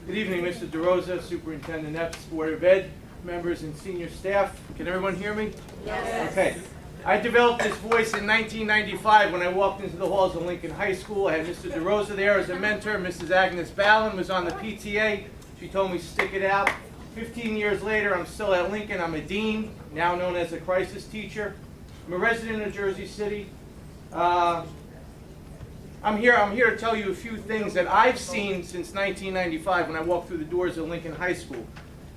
Good evening, Mr. DeRosa, Superintendent Epps, Board of Ed, members and senior staff. Can everyone hear me? Yes. Okay. I developed this voice in 1995 when I walked into the halls of Lincoln High School. I had Mr. DeRosa there as a mentor. Mrs. Agnes Ballin was on the PTA. She told me stick it out. 15 years later, I'm still at Lincoln. I'm a dean, now known as a crisis teacher. I'm a resident of Jersey City. I'm here to tell you a few things that I've seen since 1995 when I walked through the doors of Lincoln High School.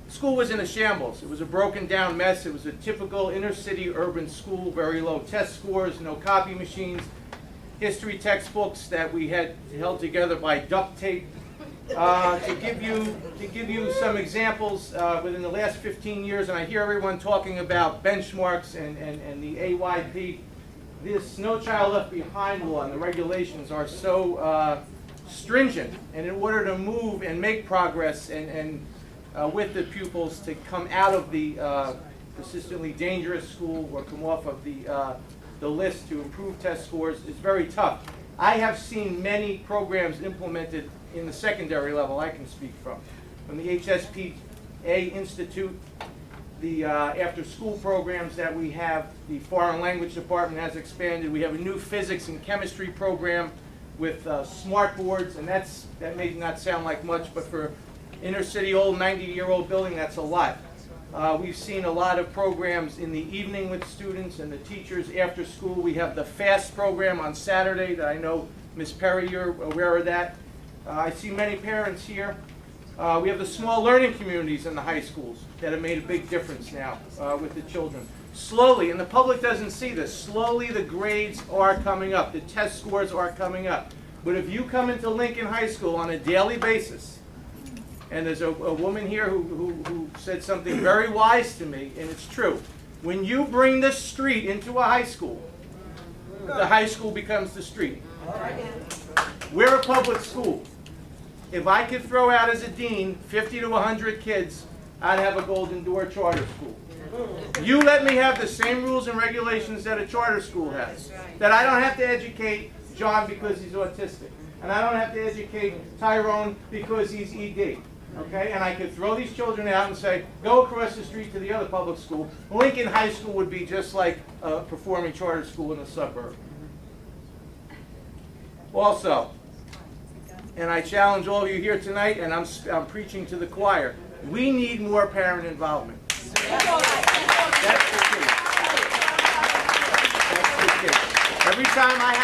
The school was in a shambles. It was a broken down mess. It was a typical inner city urban school, very low test scores, no copy machines, history textbooks that we had held together by duct tape. To give you some examples, within the last 15 years, and I hear everyone talking about benchmarks and the AYP, this No Child Left Behind law and the regulations are so stringent, and in order to move and make progress and with the pupils to come out of the persistently dangerous school or come off of the list to improve test scores is very tough. I have seen many programs implemented in the secondary level I can speak from the HSPA Institute, the after-school programs that we have. The foreign language department has expanded. We have a new physics and chemistry program with smart boards, and that may not sound like much, but for inner city old 90-year-old building, that's a lot. We've seen a lot of programs in the evening with students and the teachers after school. We have the FAST program on Saturday that I know, Ms. Perry, you're aware of that. I see many parents here. We have the small learning communities in the high schools that have made a big difference now with the children. Slowly, and the public doesn't see this, slowly the grades are coming up, the test scores are coming up. But if you come into Lincoln High School on a daily basis, and there's a woman here who said something very wise to me, and it's true. When you bring the street into a high school, the high school becomes the street. We're a public school. If I could throw out as a dean 50 to 100 kids, I'd have a Golden Door charter school. You let me have the same rules and regulations that a charter school has. That I don't have to educate John because he's autistic. And I don't have to educate Tyrone because he's ED. Okay? And I could throw these children out and say, go across the street to the other public school. Lincoln High School would be just like a performing charter school in a suburb. Also, and I challenge all of you here tonight, and I'm preaching to the choir, we need more parent involvement. That's the key. That's the key. Every time I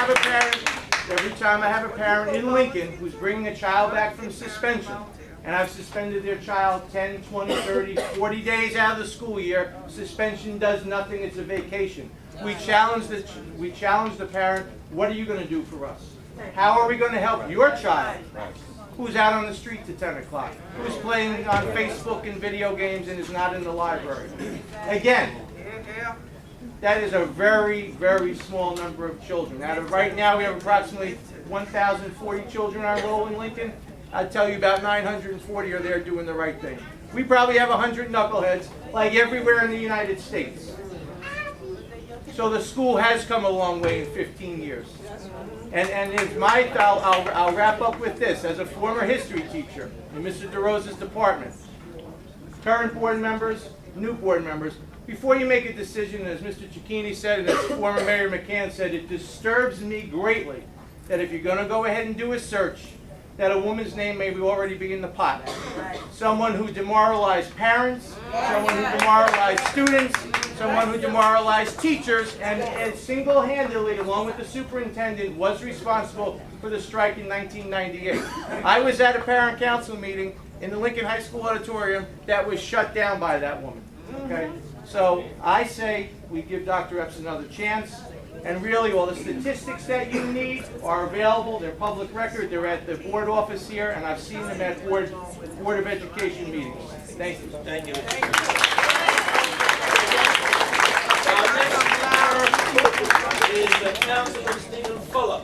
have a parent in Lincoln who's bringing a child back from suspension, and I've suspended their child 10, 20, 30, 40 days out of the school year, suspension does nothing, it's a vacation. We challenge the parent, what are you going to do for us? How are we going to help your child who's out on the streets at 10 o'clock, who's playing on Facebook and video games and is not in the library? Again, that is a very, very small number of children. Right now we have approximately 1,040 children on roll in Lincoln. I'd tell you about 940 are there doing the right thing. We probably have 100 knuckleheads like everywhere in the United States. So the school has come a long way in 15 years. And I'll wrap up with this. As a former history teacher in Mr. DeRosa's department, current board members, new board members, before you make a decision, as Mr. Cicchini said and as former Mayor McCann said, it disturbs me greatly that if you're going to go ahead and do a search, that a woman's name may already be in the pot. Someone who demoralized parents, someone who demoralized students, someone who demoralized teachers, and single-handedly, along with the superintendent, was responsible for the strike in 1998. I was at a parent council meeting in the Lincoln High School auditorium that was shut down by that woman. Okay? So I say we give Dr. Epps another chance. And really, all the statistics that you need are available. They're public record. They're at the board office here, and I've seen them at Board of Education meetings. Thank you. Thank you. Our next is Councilman Stephen Fuller.